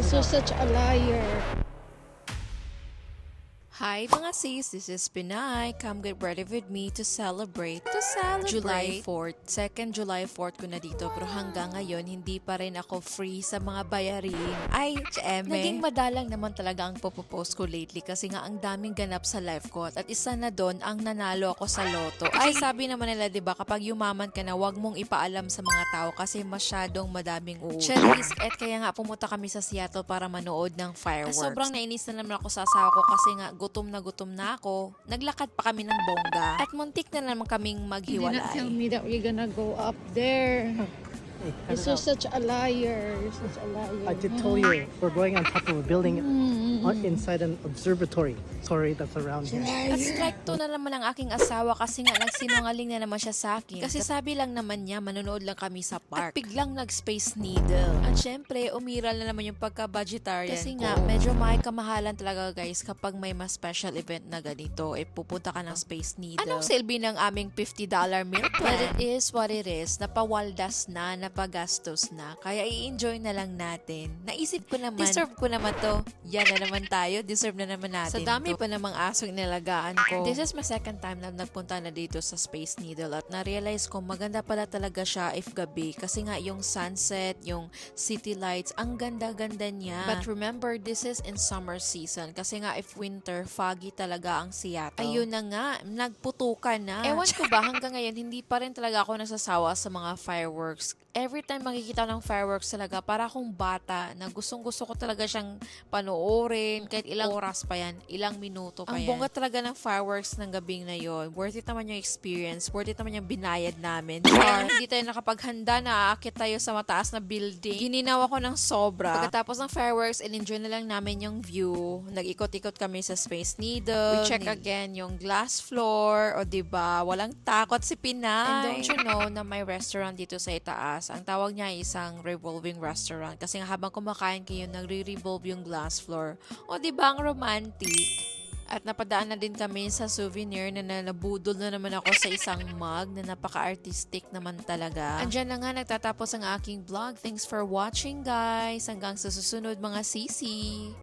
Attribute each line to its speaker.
Speaker 1: Because you're such a liar.
Speaker 2: Hi mga sis, this is Pinay. Come get ready with me to celebrate July 4th. Second July 4th ko na dito pero hanggang ngayon hindi pa rin ako free sa mga bayarin. Ay, naging madalang naman talaga ang popopost ko lately kasi nga ang daming ganap sa life ko at isa na doon ang nanalo ako sa loto. Ay, sabi naman nila 'di ba kapag yumaman ka na wag mong ipaalam sa mga tao kasi masyadong madaming Charis, at kaya nga pumunta kami sa Seattle para manood ng fireworks. Sobrang nainis na naman ako sa asawa ko kasi nga gutom na ako. Naglakad pa kami ng bongga. At muntik na naman kaming
Speaker 1: You did
Speaker 2: maghiwalay.
Speaker 1: not tell me that we're gonna go up there. Because you're such a liar. You're such a liar.
Speaker 3: I did tell you we're going on top of a building inside an observatory. Sorry, that's around here.
Speaker 2: At strike 2 na naman ang aking asawa kasi nga nagsinungaling na naman siya sa akin. Kasi sabi lang naman niya, manonood lang kami sa park. At biglang nag-space needle. At syempre, umiral na naman yung pagka-budgetarian kasi nga, medyo may kamahalan talaga guys kapag may mas special event na ganito, pupunta ka ng space needle. Anong silbi ng aming $50 meal plan? But it is what it is. Napawaldas na, napagastos na. Kaya i-enjoy na lang natin. Naisip ko naman, deserve ko naman to. Yan na naman tayo. Deserve na naman natin. Sa dami pa namang asong nilagaan ko. This is my second time na nagpunta na dito sa Space Needle at na-realize ko maganda pala talaga siya if gabi. Kasi nga yung sunset, yung city lights, ang ganda-ganda niya. But remember, this is in summer season. Kasi nga if winter, foggy talaga ang Seattle. Ayun na nga, nagputukan na. Ewan ko ba, hanggang ngayon, hindi pa rin talaga ako nasasawa sa mga fireworks. Every time makikita ng fireworks talaga, para akong bata na gustong-gusto ko talaga siyang panoorin. Kahit ilang oras pa yan, ilang minuto pa yan. Ang bongga talaga ng fireworks ng gabing na yon. Worth it naman yung experience. Worth it naman yung binayad namin. Or hindi tayo nakapaghanda na aakit tayo sa mataas na building. Gininawa ko ng sobra. Pagkatapos ng fireworks, enjoy na lang namin yung view. Nag-ikot-ikot kami sa Space Needle. We check again yung glass floor. O diba, walang takot si Pinay. And don't you know na may restaurant dito sa itaas. Ang tawag niya ay isang revolving restaurant. Kasi nga habang kumakain kayo, nagre-revolve yung glass floor. O diba, ang romantic. At napadaan na din kami sa souvenir na nabudol na naman ako sa isang mug na napaka-artistic naman talaga. Andyan na nga nagtatapos ang aking vlog. Thanks for watching guys. Hanggang sa susunod mga sisi.